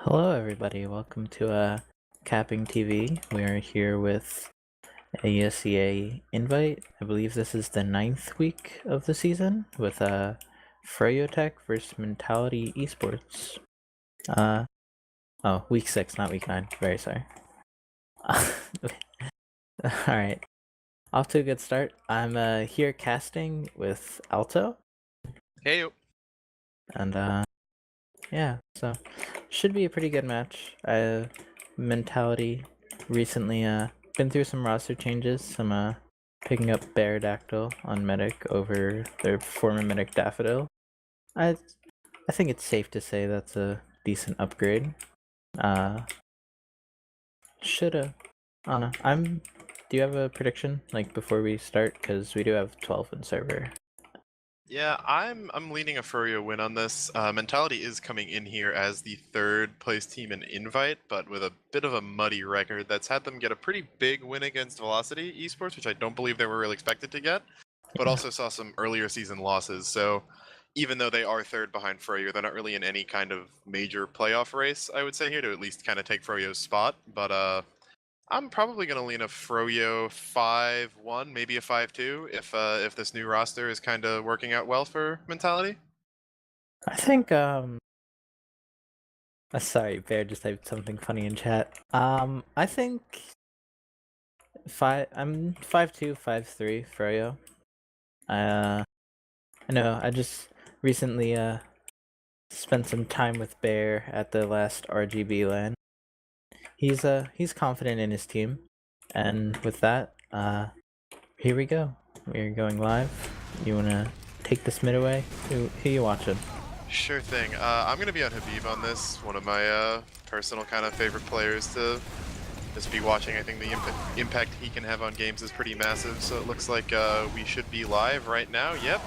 Hello, everybody. Welcome to CappingTV. We are here with a ESEA invite. I believe this is the 9th week of the season with froyotech versus Mentality Esports. Oh, week 6, not week 9. Very sorry. Alright. Off to a good start. I'm here casting with Alto. Hey, And yeah, so should be a pretty good match. Mentality recently been through some roster changes, some picking up Beardactyl on Medic over their former Medic Daffodil. I think it's safe to say that's a decent upgrade. Shoulda. I don't know. Do you have a prediction like before we start? Because we do have 12 in server. yeah, I'm leaning a Furyo win on this. Mentality is coming in here as the third place team in Invite, but with a bit of a muddy record that's had them get a pretty big win against Velocity Esports, which I don't believe they were really expected to get, but also saw some earlier season losses. So even though they are third behind Furyo, they're not really in any kind of major playoff race, I would say, here to at least kind of take Furyo's spot. But I'm probably gonna lean a Froyo 5-1, maybe a 5-2, if this new roster is kind of working out well for Mentality. I think sorry, Bear just typed something funny in chat. I think I'm 5-2, 5-3 Froyo. I know I just recently spent some time with Bear at the last RGB LAN. He's confident in his team, and with that, here we go. We're going live. You wanna take this mid away? Who you watching? Sure thing. I'm gonna be on Habib on this. One of my personal kind of favorite players to just be watching. I think the impact he can have on games is pretty massive. So it looks like we should be live right now. Yep.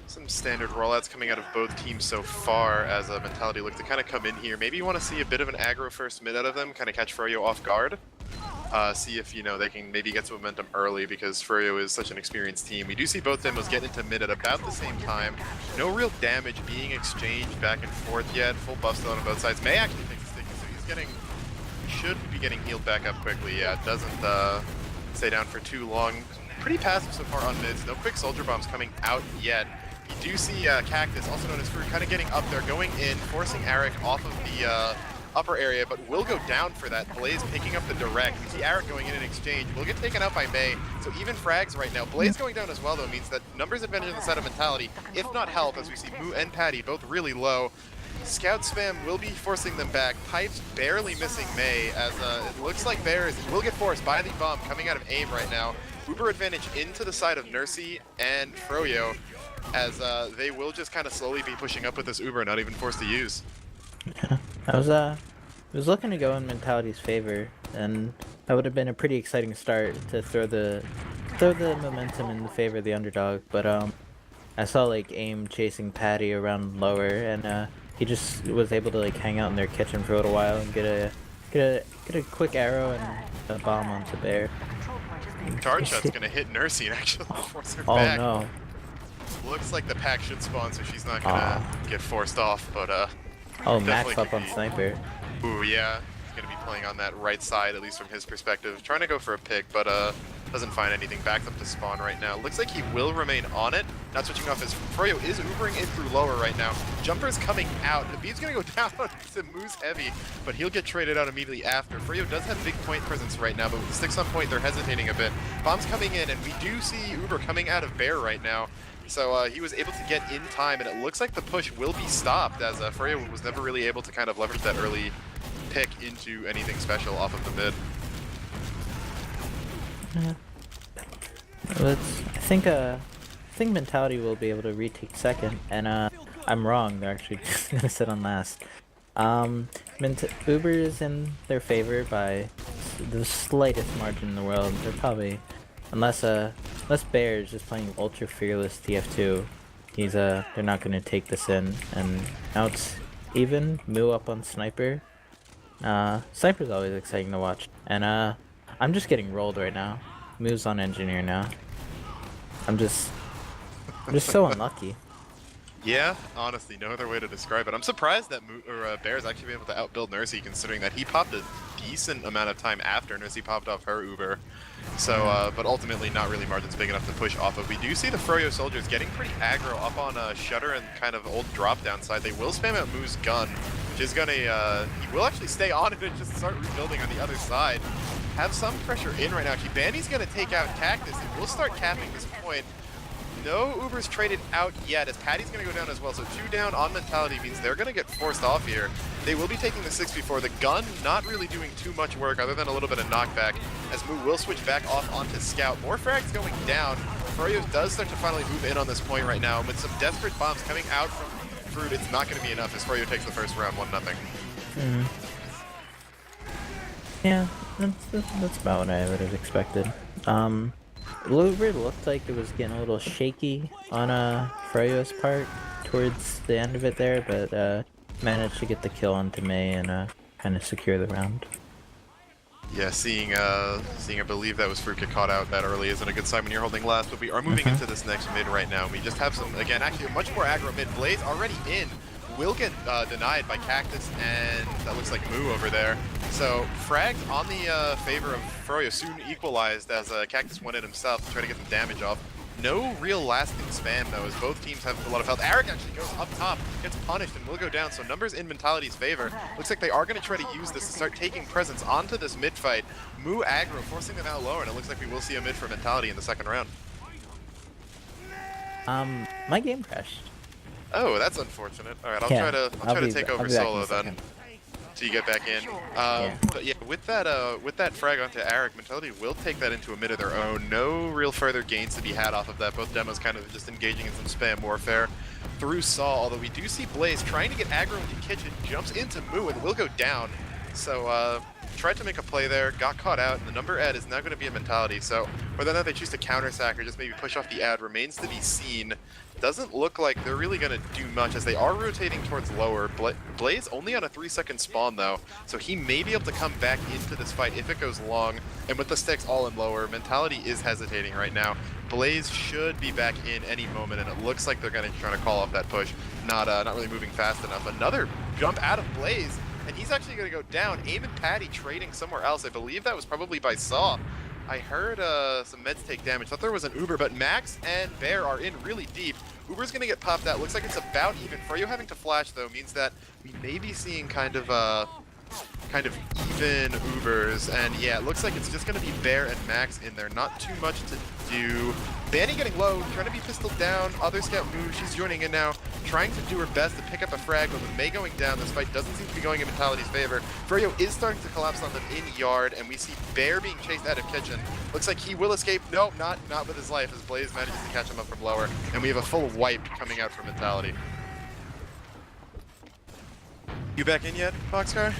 Some standard rollouts coming out of both teams so far as a Mentality look to kind of come in here. Maybe you want to see a bit of an aggro first mid out of them, kind of catch Froyo off guard. See if, they can maybe get some momentum early because Furyo is such an experienced team. We do see both demos get into mid at about the same time. No real damage being exchanged back and forth yet. Full buff still on both sides. May actually take the sticky, so should be getting healed back up quickly. Yeah, it doesn't stay down for too long. Pretty passive so far on mids. No quick soldier bombs coming out yet. You do see Cactus, also known as Fruit, kind of getting up there, going in, forcing Eric off of the upper area, but will go down for that. Blaze picking up the direct. We see Eric going in exchange. Will get taken out by May, so even frags right now. Blaze going down as well, though, means that numbers advantage on the side of Mentality, if not help, as we see Moo and Patty both really low. Scout spam will be forcing them back. Pipes barely missing May, as it looks like Bears will get forced by the bomb coming out of aim right now. Uber advantage into the side of Nursey and Froyo, as they will just kind of slowly be pushing up with this Uber, not even forced to use. Yeah, it was looking to go in Mentality's favor, and that would have been a pretty exciting start to throw the momentum in the favor of the underdog. But I saw like AIM chasing Patty around lower, and he just was able to like hang out in their kitchen for a little while and get a quick arrow and a bomb onto Bear. Charge shot's gonna hit Nursey and actually force her oh, back. Oh no. Looks like the pack should spawn, so she's not gonna get forced off, but oh, Max up on Sniper. Ooh, yeah. He's gonna be playing on that right side, at least from his perspective. Trying to go for a pick, but doesn't find anything. Backed up to spawn right now. Looks like he will remain on it. Not switching off as Froyo is Ubering in through lower right now. Jumper's coming out. Habib's gonna go down to Moose Heavy, but he'll get traded out immediately after. Froyo does have big point presence right now, but with the sticks on point, they're hesitating a bit. Bomb's coming in, and we do see Uber coming out of Bear right now. So he was able to get in time, and it looks like the push will be stopped, as Froyo was never really able to kind of leverage that early pick into anything special off of the mid. Yeah. I think Mentality will be able to retake second, and I'm wrong. They're actually just gonna sit on last. Uber is in their favor by the slightest margin in the world. They're probably, unless Bear is just playing ultra fearless TF2, they're not gonna take this in. And now it's even. Moo up on Sniper. Sniper's always exciting to watch, and I'm just getting rolled right now. Moo's on Engineer now. I'm just so unlucky. Yeah, honestly, no other way to describe it. I'm surprised that Bear's actually been able to outbuild Nursey, considering that he popped a decent amount of time after Nursey popped off her Uber. So, but ultimately not really margins big enough to push off of. We do see the Froyo soldiers getting pretty aggro up on Shutter and kind of old drop down side. They will spam out Moo's gun, which is gonna, he will actually stay on it and just start rebuilding on the other side. Have some pressure in right now. Actually, Bandy's gonna take out Cactus and we'll start capping this point. No Ubers traded out yet, as Patty's going to go down as well, so 2 down on Mentality means they're going to get forced off here. They will be taking the 6v4. The gun not really doing too much work other than a little bit of knockback, as Moo will switch back off onto Scout. More frags going down. Froyo does start to finally move in on this point right now, and with some desperate bombs coming out from Fruit, it's not going to be enough as Froyo takes the first round 1-0. Yeah, that's about what I would have expected. Uber looked like it was getting a little shaky on Froyo's part towards the end of it there, but managed to get the kill onto May and kind of secure the round. Yeah, seeing I believe that was Fruit get caught out that early isn't a good sign when you're holding last, but we are moving into this next mid right now. We just have some, again, actually a much more aggro mid. Blaze already in, will get denied by Cactus, and that looks like Moo over there. So, frags on the favor of Froyo soon equalized as Cactus went in himself to try to get some damage off. No real lasting spam though, as both teams have a lot of health. Eric actually goes up top, gets punished, and will go down, so numbers in Mentality's favor. Looks like they are going to try to use this to start taking presence onto this mid fight. Moo aggro, forcing them out lower, and it looks like we will see a mid for Mentality in the second round. My game crashed. Oh, that's unfortunate. Alright, I'll try to take over solo then. So you get back in. But yeah, with that frag onto Eric, Mentality will take that into a mid of their own. No real further gains to be had off of that. Both demos kind of just engaging in some spam warfare through Saw, although we do see Blaze trying to get aggro into Kitchen, jumps into Moo and will go down. So tried to make a play there, got caught out, and the number ad is now going to be a Mentality. So whether or not they choose to counter-sack or just maybe push off the ad remains to be seen. Doesn't look like they're really going to do much as they are rotating towards lower. Blaze only on a 3-second spawn though, so he may be able to come back into this fight if it goes long. And with the sticks all in lower, Mentality is hesitating right now. Blaze should be back in any moment, and it looks like they're going to try to call off that push. Not really moving fast enough. Another jump out of Blaze, and he's actually going to go down. Aim and Patty trading somewhere else. I believe that was probably by Saw. I heard some meds take damage. Thought there was an Uber, but Max and Bear are in really deep. Uber's gonna get popped out. Looks like it's about even. Froyo having to flash though means that we may be seeing kind of even Ubers. And yeah, it looks like it's just gonna be Bear and Max in there. Not too much to do. Banny getting low, trying to be pistoled down. Other scout moves. She's joining in now, trying to do her best to pick up a frag, but with May going down, this fight doesn't seem to be going in Mentality's favor. Froyo is starting to collapse on them in yard, and we see Bear being chased out of Kitchen. Looks like he will escape. No, not with his life, as Blaze manages to catch him up from lower, and we have a full wipe coming out from Mentality. You back in yet, Boxcar?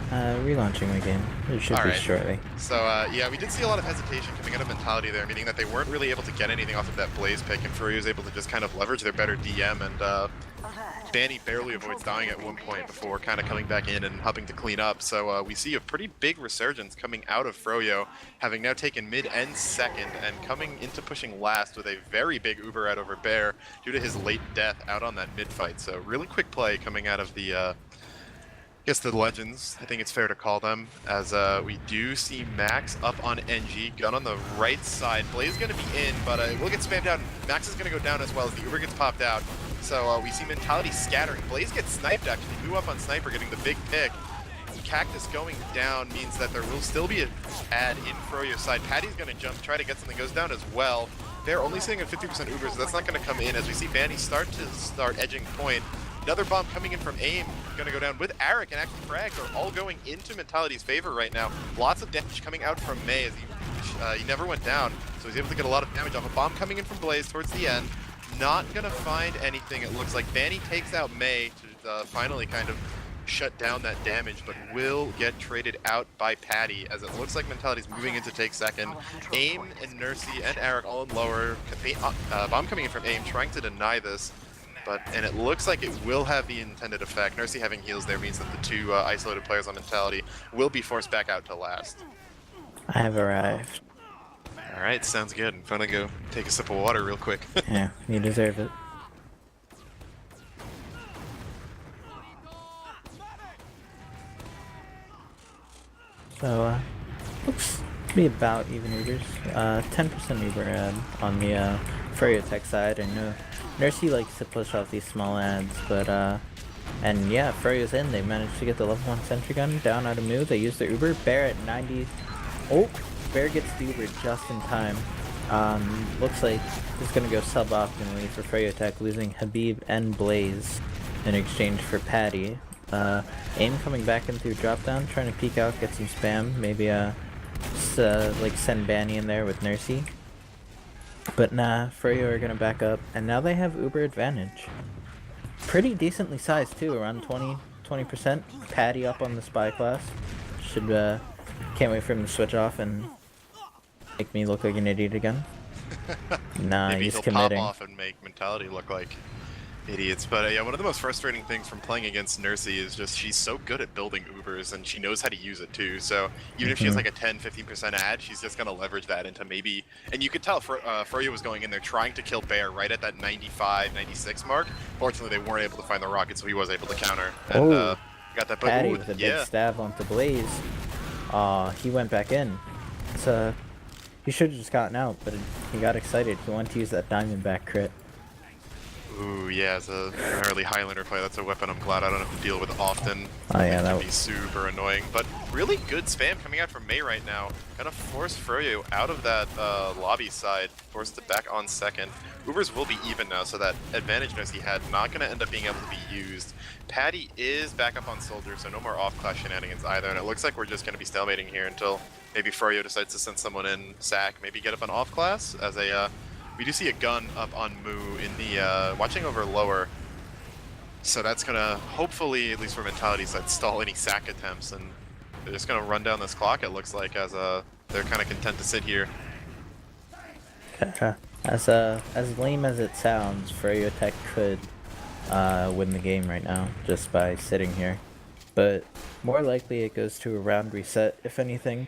Relaunching my game. It should be shortly. So, yeah, we did see a lot of hesitation coming out of Mentality there, meaning that they weren't really able to get anything off of that Blaze pick, and Froyo was able to just kind of leverage their better DM, and Banny barely avoids dying at one point before kind of coming back in and helping to clean up. So we see a pretty big resurgence coming out of Froyo, having now taken mid and second, and coming into pushing last with a very big Uber out over Bear due to his late death out on that mid fight. So really quick play coming out of the I guess the Legends, I think it's fair to call them, as we do see Max up on NG, gun on the right side. Blaze is going to be in, but it will get spammed out. Max is going to go down as well as the Uber gets popped out. So we see Mentality scattering. Blaze gets sniped actually, Moo up on Sniper getting the big pick. Cactus going down means that there will still be an ad in Froyo's side. Patty's going to jump, try to get something, goes down as well. They're only sitting at 50% Uber, so that's not going to come in as we see Banny start edging point. Another bomb coming in from AIM, going to go down with Eric, and actually frags are all going into Mentality's favor right now. Lots of damage coming out from May as he never went down, so he's able to get a lot of damage off. A bomb coming in from Blaze towards the end. Not going to find anything, it looks like. Banny takes out May to finally kind of shut down that damage, but will get traded out by Patty, as it looks like Mentality's moving in to take second. AIM and Nursey and Eric all in lower. Bomb coming in from AIM, trying to deny this. And it looks like it will have the intended effect. Nursey having heals there means that the two isolated players on Mentality will be forced back out to last. I have arrived. Alright, sounds good. I'm gonna go take a sip of water real quick. Yeah, you deserve it. So, looks to be about even Ubers. 10% Uber ad on the froyotech side. I know Nursey likes to push off these small ads, but and yeah, Froyo's in. They managed to get the level 1 sentry gun down out of Moo. They use the Uber. Bear at 90. Oh, Bear gets the Uber just in time. Looks like he's gonna go suboptimally for froyotech, losing Habib and Blaze in exchange for Patty. AIM coming back in through drop down, trying to peek out, get some spam, maybe like send Banny in there with Nursey. But nah, Froyo are gonna back up, and now they have Uber advantage. Pretty decently sized too, around 20%. Patty up on the spy class. Should can't wait for him to switch off and make me look like an idiot again. Nah, Maybe he's he'll committing. pop off and make Mentality look like idiots. But yeah, one of the most frustrating things from playing against Nursey is just she's so good at building Ubers and she knows how to use it too. So even if she has like a 10-15% ad, she's just gonna leverage that into maybe. And you could tell Froyo was going in there trying to kill Bear right at that 95, 96 mark. Fortunately, they weren't able to find the rocket, so he was able to counter and got that. Patty with a big stab onto Blaze. He went back in. So he should have just gotten out, but he got excited. He wanted to use that Diamondback crit. Ooh, yeah, as a primarily Highlander play, that's a weapon I'm glad I don't have to deal with often. Oh yeah, that would be super annoying. But really good spam coming out from Mei right now. Gonna force Froyo out of that lobby side, forced it back on second. Ubers will be even now, so that advantage Nursey had not gonna end up being able to be used. Patty is back up on Soldier, so no more off-class shenanigans either, and it looks like we're just gonna be stalemating here until maybe Froyo decides to send someone in, sack, maybe get up on off-class as a we do see a gun up on Moo in the, watching over lower. So that's gonna, hopefully, at least for Mentality side, stall any sack attempts. And they're just gonna run down this clock, it looks like, as they're kind of content to sit here. As lame as it sounds, froyotech could win the game right now, just by sitting here. But more likely it goes to a round reset, if anything.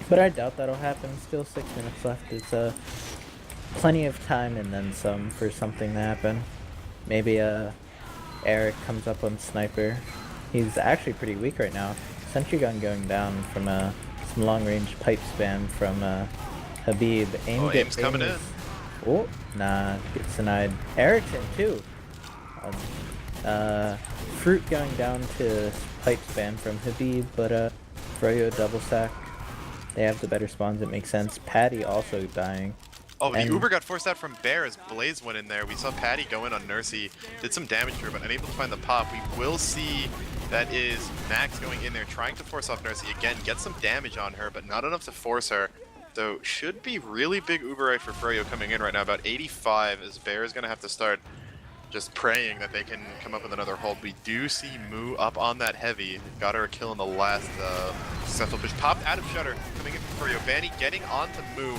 But I doubt that'll happen. Still 6 minutes left. It's plenty of time and then some for something to happen. Maybe Eric comes up on Sniper. He's actually pretty weak right now. Sentry gun going down from some long range pipe spam from Habib. Aim's coming in. Oh, nah, gets denied. Eric's in too. Fruit going down to pipe spam from Habib, but Froyo double sack. They have the better spawns, it makes sense. Patty also dying. Oh, the Uber got forced out from Bear as Blaze went in there. We saw Patty go in on Nursey, did some damage to her, but unable to find the pop. We will see that is Max going in there, trying to force off Nursey again, get some damage on her, but not enough to force her. So should be really big Uber right for Froyo coming in right now, about 85, as Bear is going to have to start just praying that they can come up with another hold. We do see Moo up on that heavy. Got her a kill in the last successful push. Popped out of Shutter, coming in for Froyo. Banny getting onto Moo.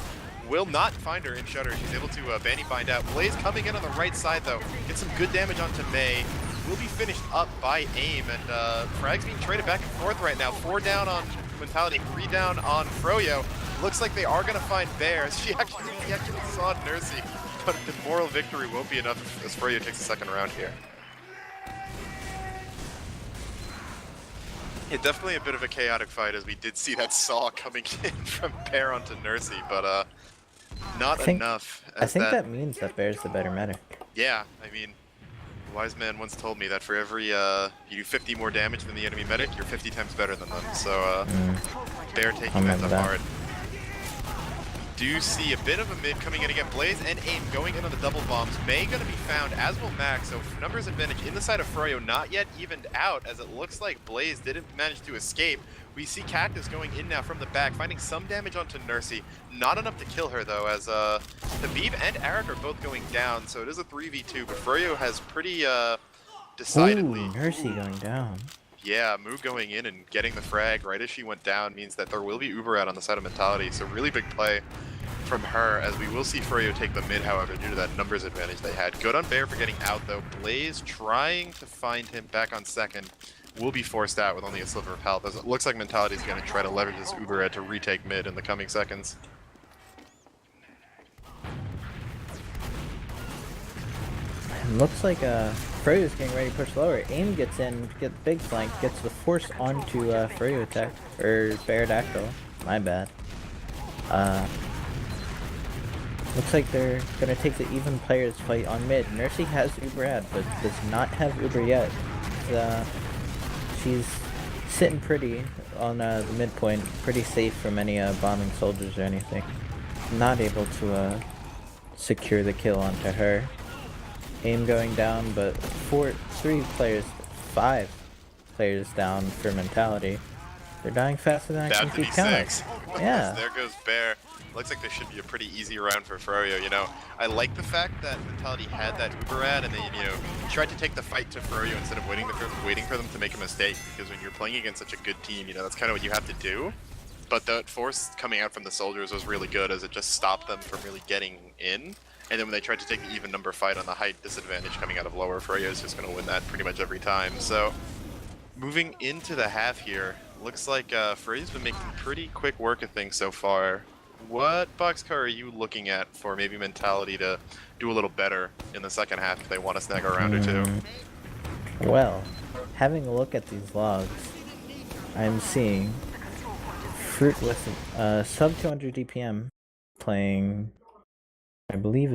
Will not find her in Shutter. She's able to Banny find out. Blaze coming in on the right side though. Get some good damage onto Mei. Will be finished up by AIM, and Frag's being traded back and forth right now. 4 down on Mentality, 3 down on Froyo. Looks like they are going to find Bear. He actually saw Nursey, but the moral victory won't be enough as Froyo takes the second round here. Yeah, definitely a bit of a chaotic fight, as we did see that saw coming in from Bear onto Nursey, but not enough. I think that means that Bear's the better medic. Yeah, I mean, a wise man once told me that for every you do 50 more damage than the enemy medic, you're 50 times better than them. So Bear taking that to heart. Do see a bit of a mid coming in again. Blaze and AIM going in on the double bombs. Mei going to be found, as will Max. So numbers advantage in the side of Froyo, not yet evened out, as it looks like Blaze didn't manage to escape. We see Cactus going in now from the back, finding some damage onto Nursey. Not enough to kill her though, as Habib and Eric are both going down. So it is a 3v2, but Froyo has pretty decidedly. Ooh, Nursey going down. Yeah, Moo going in and getting the frag right as she went down means that there will be Uber out on the side of Mentality. So really big play from her, as we will see Froyo take the mid, however, due to that numbers advantage they had. Good on Bear for getting out though. Blaze trying to find him back on second. Will be forced out with only a sliver of health, as it looks like Mentality is going to try to leverage this Uber head to retake mid in the coming seconds. And looks like Froyo's getting ready to push lower. Aim gets in, gets big flank, gets the force onto froyotech, or Baradactyl. My bad. Looks like they're gonna take the even players fight on mid. Nursey has Uber ad, but does not have Uber yet. She's sitting pretty on the midpoint, pretty safe from any bombing soldiers or anything. Not able to secure the kill onto her. Aim going down, but 5 players down for mentality. They're dying faster than I can keep count. Yeah. There goes Bear. Looks like this should be a pretty easy round for Froyo. You know, I like the fact that Mentality had that Uber ad and they, you know, tried to take the fight to Froyo instead of waiting for them to make a mistake. Because when you're playing against such a good team, you know, that's kind of what you have to do. But the force coming out from the soldiers was really good, as it just stopped them from really getting in. And then when they tried to take the even number fight on the height disadvantage coming out of lower, Froyo's just going to win that pretty much every time. So moving into the half here, looks like Froyo's been making pretty quick work of things so far. What boxcar are you looking at for maybe Mentality to do a little better in the second half if they want to snag a round or two? Well, having a look at these logs, I'm seeing Fruit with sub 200 DPM playing, I believe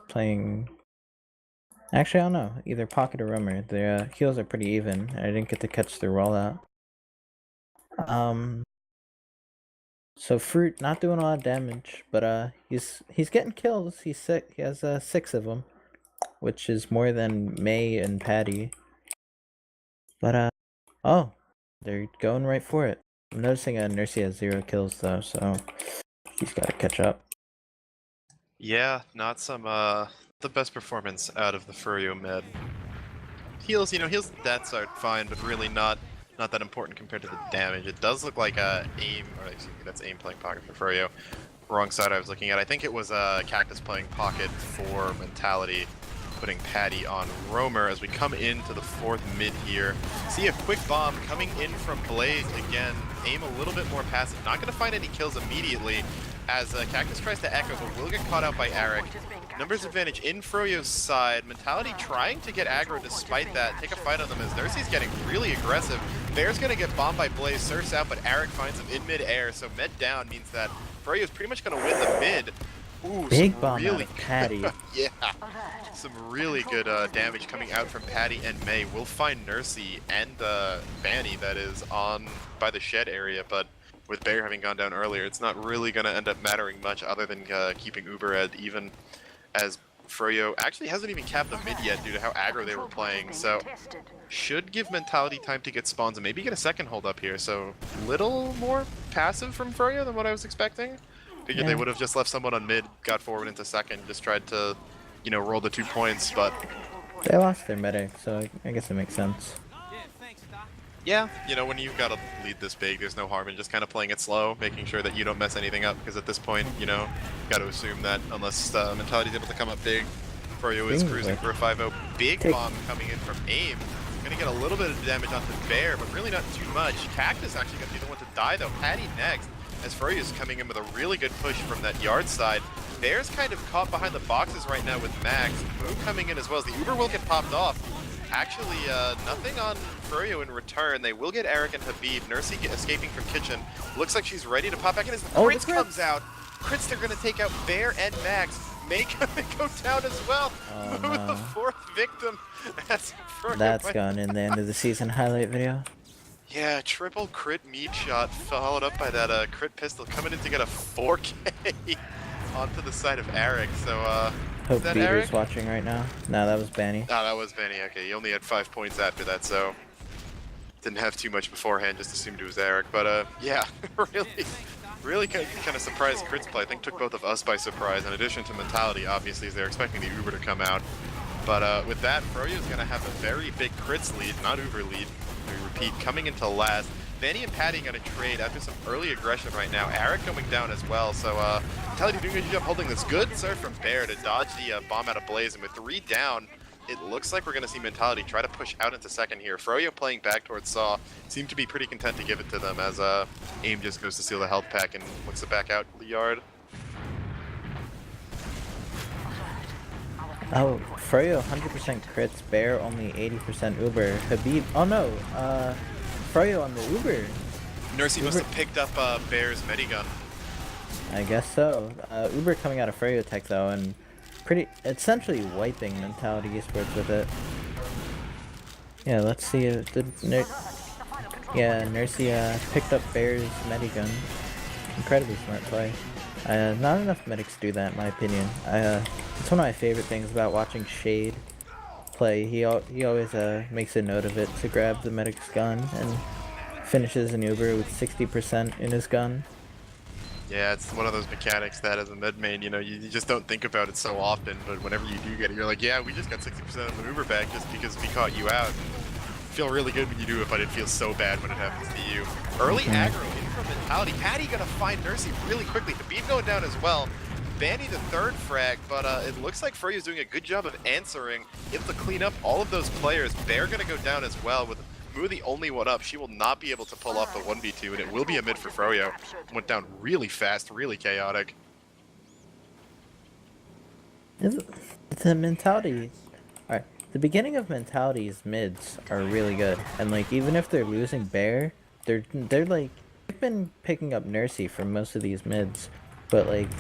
playing, actually I don't know, either Pocket or Roamer. Their heals are pretty even. I didn't get to catch their rollout. So Fruit not doing a lot of damage, but he's getting kills. He's sick. He has 6 of them, which is more than May and Patty. But oh, they're going right for it. I'm noticing Nursey has 0 kills though, so he's got to catch up. Yeah, not some the best performance out of the Froyo mid. Heals, you know, heals and deaths are fine, but really not that important compared to the damage. It does look like Aim, or excuse me, that's Aim playing Pocket for Froyo. Wrong side I was looking at. I think it was Cactus playing Pocket for Mentality, putting Patty on Roamer as we come into the 4th mid here. See a quick bomb coming in from Blaze again. Aim a little bit more passive. Not going to find any kills immediately as Cactus tries to echo, but will get caught out by Eric. Numbers advantage in Froyo's side. Mentality trying to get aggro despite that. Take a fight on them as Nursey's getting really aggressive. Bear's going to get bombed by Blaze, surfs out, but Eric finds him in mid-air, so med down means that Froyo's pretty much going to win the mid. Ooh, big bomb really out of Patty. Yeah, some really good damage coming out from Patty and May. We'll find Nursey and Banny, that is, on by the shed area, but with Bear having gone down earlier, it's not really going to end up mattering much other than keeping Uber at even, as Froyo actually hasn't even capped the mid yet due to how aggro they were playing, so should give Mentality time to get spawns and maybe get a second hold up here, so little more passive from Froyo than what I was expecting. Figured they would have just left someone on mid, got forward into second, just tried to, you know, roll the 2 points, but they lost their medic, so I guess it makes sense. Yeah, you know, when you've got a lead this big, there's no harm in just kind of playing it slow, making sure that you don't mess anything up, because at this point, you know, you've got to assume that unless Mentality's able to come up big, Froyo is cruising for a 5-0. Big bomb coming in from Aim. Gonna get a little bit of damage onto Bear, but really not too much. Cactus actually gonna be the one to die though. Patty next, as Froyo's coming in with a really good push from that yard side. Bear's kind of caught behind the boxes right now with Max. Moon coming in as well, as the Uber will get popped off. Actually, nothing on Froyo in return. They will get Eric and Habib. Nursey escaping from Kitchen. Looks like she's ready to pop back in as the crits comes out. Crits, they're gonna take out Bear and Max. May go down as well. Oh, no. The 4th victim. That's gone in the end of the season highlight video. Yeah, triple crit meat shot followed up by that crit pistol coming in to get a 4K onto the side of Eric. So hope Beaver's watching right now. No, that was Banny. Oh, that was Banny. Okay, he only had 5 points after that, so didn't have too much beforehand. Just assumed it was Eric. But yeah, really kind of surprised Crit's play. I think took both of us by surprise. In addition to Mentality, obviously, as they're expecting the Uber to come out. But with that, Froyo's going to have a very big Crits lead, not Uber lead. We repeat, coming into last. Banny and Patty going to trade after some early aggression right now. Eric going down as well. So Mentality doing a good job holding this. Good serve from Bear to dodge the bomb out of Blaze. And with 3 down, it looks like we're going to see Mentality try to push out into second here. Froyo playing back towards Saw. Seem to be pretty content to give it to them as Aim just goes to steal the health pack and looks to back out the yard. Oh, Froyo 100% crits, Bear only 80% Uber, Habib, oh no, Froyo on the Uber. Nursey must have picked up Bear's Medigun. I guess so. Uber coming out of froyotech though, and pretty essentially wiping Mentality Esports with it. Yeah, let's see if the Nursey picked up Bear's Medigun. Incredibly smart play. Not enough medics do that in my opinion. It's one of my favorite things about watching Shade play. He always makes a note of it to grab the medic's gun and finishes an Uber with 60% in his gun. Yeah, it's one of those mechanics that as a mid main, you know, you just don't think about it so often, but whenever you do get it, you're like, yeah, we just got 60% of the Uber back just because we caught you out. Feel really good when you do it, but it feels so bad when it happens to you. Early aggro in from Mentality. Patty gonna find Nursey really quickly. Habib going down as well. Bandy the third frag, but it looks like Froyo's doing a good job of answering, able to clean up all of those players. Bear gonna go down as well with Moo the only one up. She will not be able to pull off the 1v2, and it will be a mid for Froyo. Went down really fast, really chaotic. The Mentality... Alright, the beginning of Mentality's mids are really good. And like, even if they're losing Bear, they're like... They've been picking up Nursey for most of these mids. But like,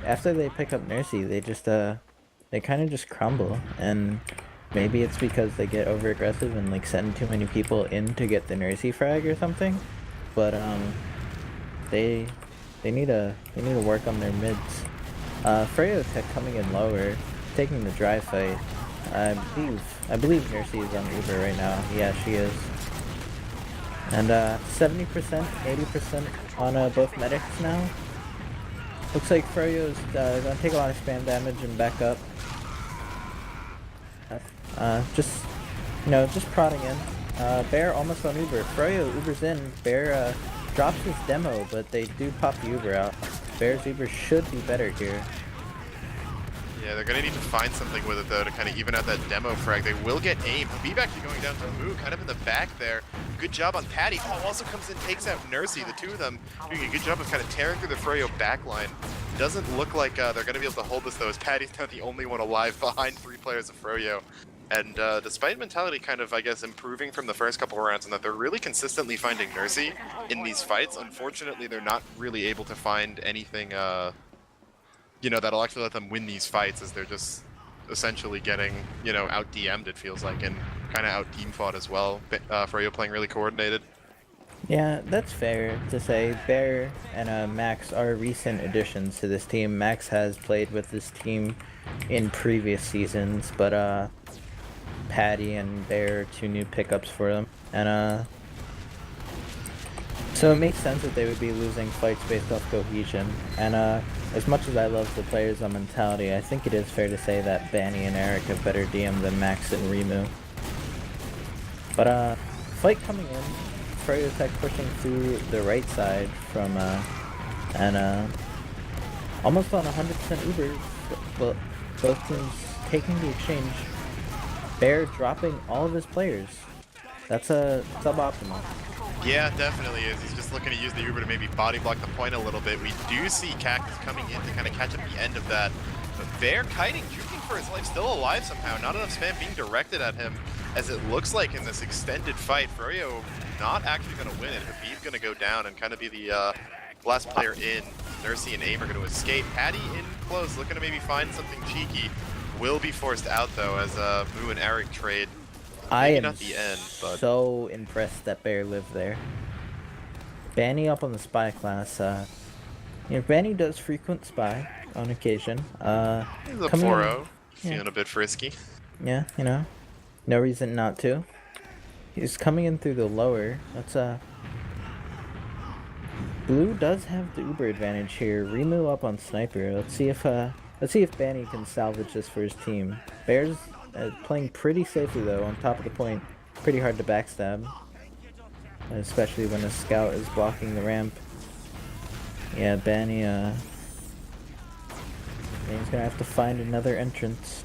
after they pick up Nursey, they just, they kind of just crumble. And maybe it's because they get over aggressive and like send too many people in to get the Nursey frag or something. But they need to work on their mids. froyotech coming in lower, taking the dry fight. I believe Nursey is on Uber right now. Yeah, she is. And 70%, 80% on both medics now. Looks like Froyo's gonna take a lot of spam damage and back up. Just, you know, just prodding in. Bear almost on Uber. Froyo Uber's in. Bear drops his demo, but they do pop the Uber out. Bear's Uber should be better here. Yeah, they're gonna need to find something with it though to kind of even out that demo frag. They will get aim. Habib actually going down to Moo, kind of in the back there. Good job on Patty. Oh, also comes in, takes out Nursey. The two of them doing a good job of kind of tearing through the Froyo backline. Doesn't look like they're gonna be able to hold this though, as Patty's not the only one alive behind 3 players of Froyo. And despite Mentality kind of, I guess, improving from the first couple of rounds and that they're really consistently finding Nursey in these fights, unfortunately they're not really able to find anything you know, that'll actually let them win these fights, as they're just essentially getting, you know, out DM'd, it feels like, and kind of out team fought as well. Froyo playing really coordinated. Yeah, that's fair to say. Bear and Max are recent additions to this team. Max has played with this team in previous seasons, but Patty and Bear are 2 new pickups for them. And so it makes sense that they would be losing fights based off cohesion. And as much as I love the players on Mentality, I think it is fair to say that Banny and Eric have better DM than Max and Remu. But fight coming in. froyotech pushing through the right side from and almost on 100% Uber. Well, both teams taking the exchange. Bear dropping all of his players. That's a suboptimal. Yeah, definitely is. He's just looking to use the Uber to maybe body block the point a little bit. We do see Cactus coming in to kind of catch up the end of that. But Bear kiting, juking for his life, still alive somehow. Not enough spam being directed at him, as it looks like in this extended fight. Froyo not actually going to win it. Habib's going to go down and kind of be the last player in. Nursey and Aim are going to escape. Patty in close, looking to maybe find something cheeky. Will be forced out though, as Moo and Eric trade. I am not the end, but so impressed that Bear lived there. Banny up on the spy class. You know, Banny does frequent spy on occasion. he's a 4-0, feeling a bit frisky. Yeah, you know, no reason not to. He's coming in through the lower. That's Blue does have the Uber advantage here. Remu up on Sniper. Let's see if Banny can salvage this for his team. Bear's playing pretty safely though, on top of the point. Pretty hard to backstab, especially when a scout is blocking the ramp. Yeah, Banny's gonna have to find another entrance.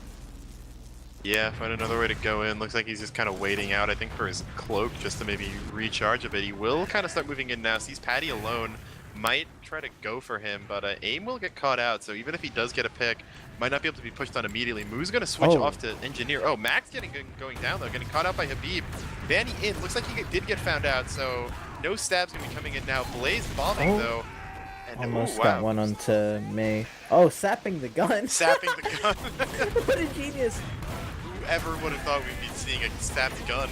Yeah, find another way to go in. Looks like he's just kind of waiting out, I think, for his cloak just to maybe recharge a bit. He will kind of start moving in now. Sees Patty alone. Might try to go for him, but Aim will get caught out. So even if he does get a pick, might not be able to be pushed on immediately. Moo's going to switch off to Engineer. Oh, Max going down, though, getting caught out by Habib. Banny in. Looks like he did get found out, so no stabs going to be coming in now. Blaze bombing, though. And, almost got one onto May. Oh, sapping the gun. Sapping the gun. What a genius. Whoever would have thought we'd be seeing a stabbed gun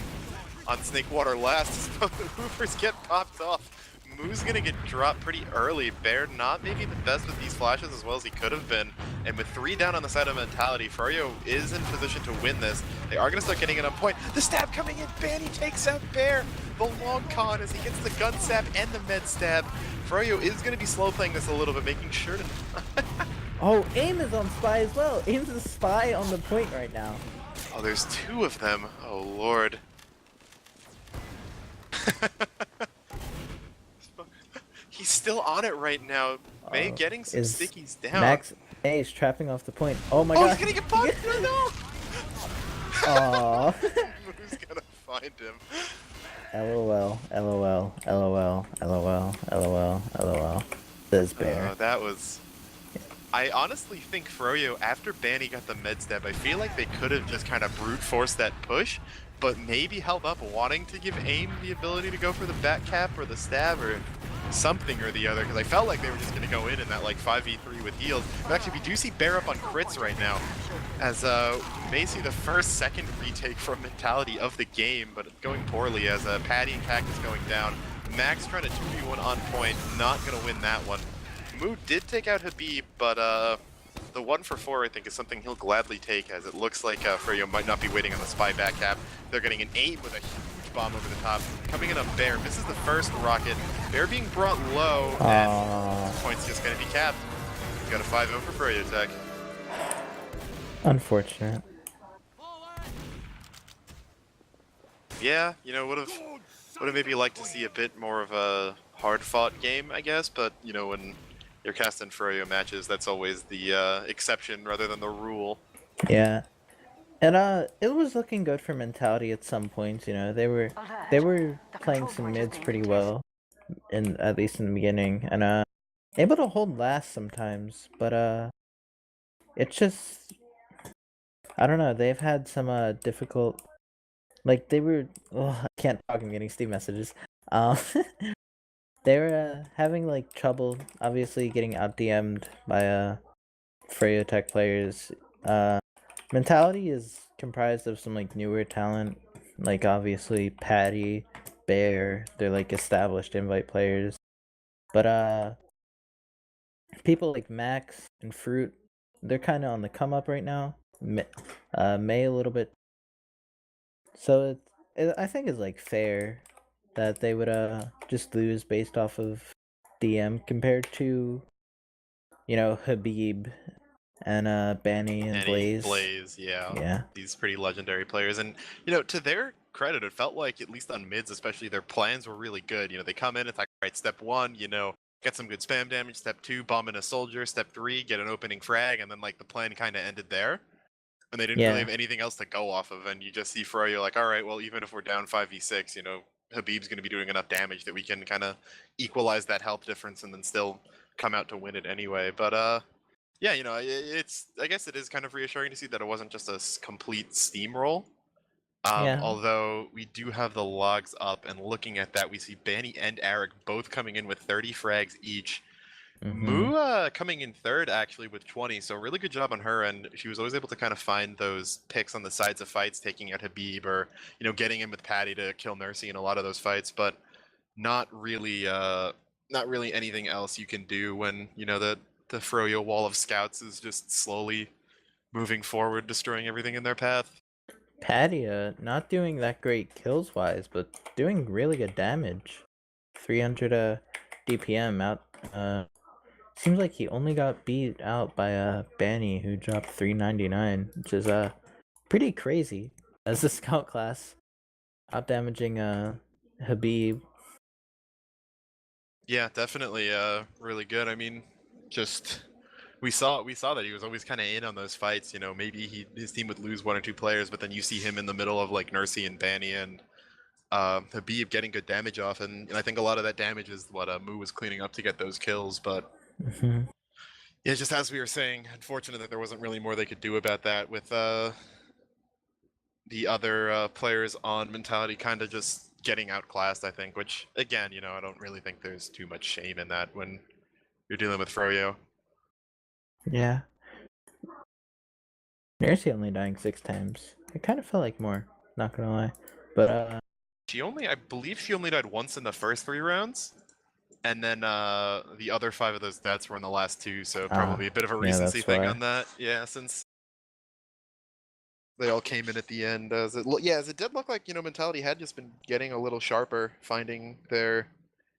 on Snakewater last? The Hoopers get popped off. Moo's gonna get dropped pretty early. Bear not maybe the best with these flashes as well as he could have been. And with 3 down on the side of Mentality, Froyo is in position to win this. They are gonna start getting it on point. The stab coming in, Banny takes out Bear. The long con as he gets the gun stab and the med stab. Froyo is gonna be slow playing this a little bit, making sure to... Oh, AIM is on Spy as well. AIM's a Spy on the point right now. Oh, there's 2 of them. Oh, Lord. He's still on it right now. May getting some stickies down. Max A is trapping off the point. Oh my god. Oh, he's gonna get bumped! No! Aww. Who's gonna find him? LOL, LOL, LOL, LOL, LOL, LOL. Says Bear. That was... I honestly think Froyo, after Banny got the med stab, I feel like they could have just kind of brute forced that push, but maybe held up wanting to give AIM the ability to go for the back cap or the stab or something or the other, because I felt like they were just going to go in that like 5v3 with heals. But actually, we do see Bear up on crits right now, as we may see the second retake from Mentality of the game, but going poorly as Patty and Cactus going down. Max trying to 2v1 on point, not going to win that one. Moo did take out Habib, but the 1 for 4 I think is something he'll gladly take, as it looks like Froyo might not be waiting on the Spy back cap. They're getting an AIM with a huge bomb over the top. Coming in on Bear, misses the first rocket. Bear being brought low, and point's just going to be capped. We've got a 5-0 for froyotech. Unfortunate. Yeah, you know, would have maybe liked to see a bit more of a hard-fought game, I guess, but, you know, when you're casting Froyo matches, that's always the exception rather than the rule. Yeah. And it was looking good for Mentality at some points, you know. They were playing some mids pretty well, at least in the beginning, and able to hold last sometimes, but it's just, I don't know, they've had some difficult, like they were, I can't talk, I'm getting Steve messages. They were having like trouble, obviously getting out DM'd by froyotech players. Mentality is comprised of some like newer talent, like obviously Patty, Bear. They're like established invite players, but people like Max and Fruit, they're kind of on the come up right now. May a little bit. So I think it's like fair that they would just lose based off of DM compared to, you know, Habib and Banny and Blaze. Blaze, yeah. Yeah. These pretty legendary players. And, you know, to their credit, it felt like, at least on mids especially, their plans were really good. You know, they come in, it's like, all right, step 1, you know, get some good spam damage. Step 2, bomb in a soldier. Step 3, get an opening frag. And then, like, the plan kind of ended there. And they didn't really have anything else to go off of. And you just see Froyo like, all right, well, even if we're down 5v6, you know, Habib's going to be doing enough damage that we can kind of equalize that health difference and then still come out to win it anyway. But, yeah, you know, I guess it is kind of reassuring to see that it wasn't just a complete steamroll. Although we do have the logs up, and looking at that, we see Banny and Eric both coming in with 30 frags each. Moo coming in third actually with 20, so really good job on her, and she was always able to kind of find those picks on the sides of fights, taking out Habib or, you know, getting in with Patty to kill Nursey in a lot of those fights, but not really anything else you can do when, you know, the Froyo wall of scouts is just slowly moving forward, destroying everything in their path. Patty, not doing that great kills wise, but doing really good damage. 300 DPM out. Seems like he only got beat out by Banny, who dropped 399, which is pretty crazy as a scout class, out damaging Habib. Yeah, definitely really good. I mean, just we saw that he was always kind of in on those fights. You know, maybe his team would lose 1 or 2 players, but then you see him in the middle of like Nursey and Banny and Habib getting good damage off, and I think a lot of that damage is what Moo was cleaning up to get those kills. But Yeah, just as we were saying, unfortunate that there wasn't really more they could do about that with the other players on Mentality kind of just getting outclassed, I think, which, again, I don't really think there's too much shame in that when you're dealing with Froyo. Yeah. Mercy only dying 6 times. I kind of felt like more, not gonna lie. But, I believe she only died once in the first 3 rounds, and then the other 5 of those deaths were in the last 2, so probably a bit of a yeah, recency that's thing why. on that. Yeah, since they all came in at the end. As it did look like, Mentality had just been getting a little sharper, finding their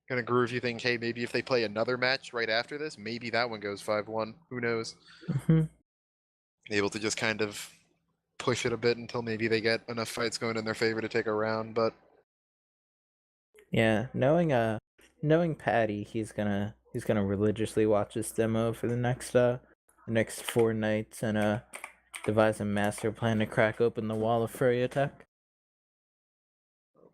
kind of groove. You think, hey, maybe if they play another match right after this, maybe that one goes 5-1. Who knows? hmm Able to just kind of push it a bit until maybe they get enough fights going in their favor to take a round. But Yeah, knowing Patty, he's gonna religiously watch this demo for the next 4 nights and devise a master plan to crack open the wall of froyotech.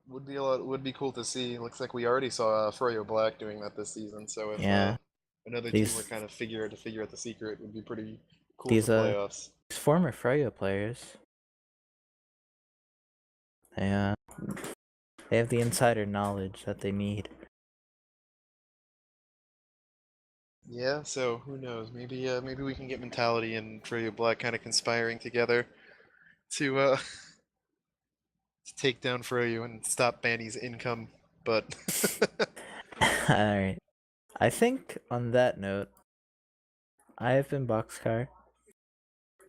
would be cool to see. Looks like we already saw Froyo Black doing that this season. So if Yeah, another team were these kind of figure out the secret, it would be pretty cool for these playoffs. former Froyo players, they they have the insider knowledge that they need. Yeah, so who knows? Maybe we can get Mentality and Froyo Black kind of conspiring together to to take down Froyo and stop Banny's income. But Alright. I think on that note, I have been Boxcar.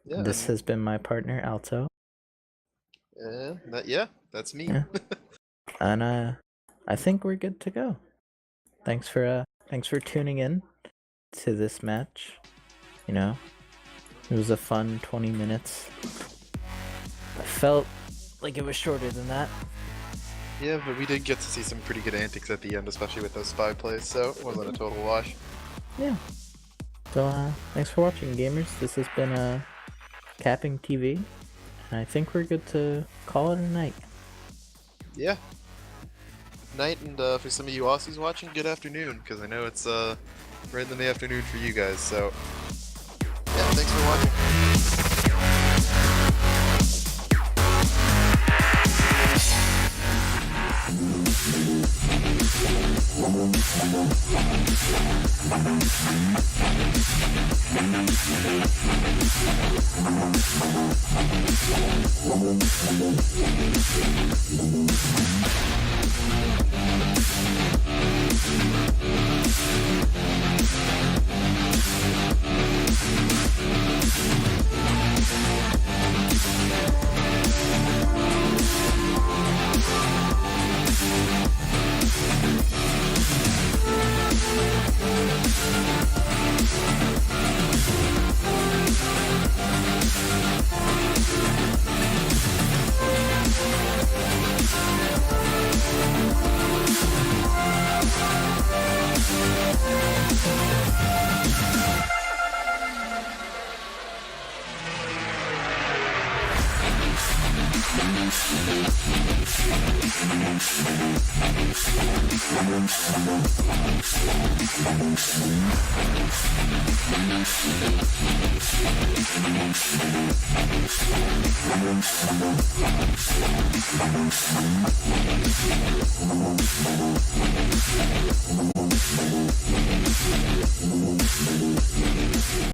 yeah, This has been my partner, Alto. that's me. Yeah. And I think we're good to go. Thanks for tuning in to this match. It was a fun 20 minutes. I felt like it was shorter than that. Yeah, but we did get to see some pretty good antics at the end, especially with those spy plays, so it wasn't a total wash. Yeah. So thanks for watching, gamers. This has been CappingTV, and I think we're good to call it a night. Yeah. Night, and for some of you Aussies watching, good afternoon, because I know it's right in the afternoon for you guys, so yeah, thanks for watching.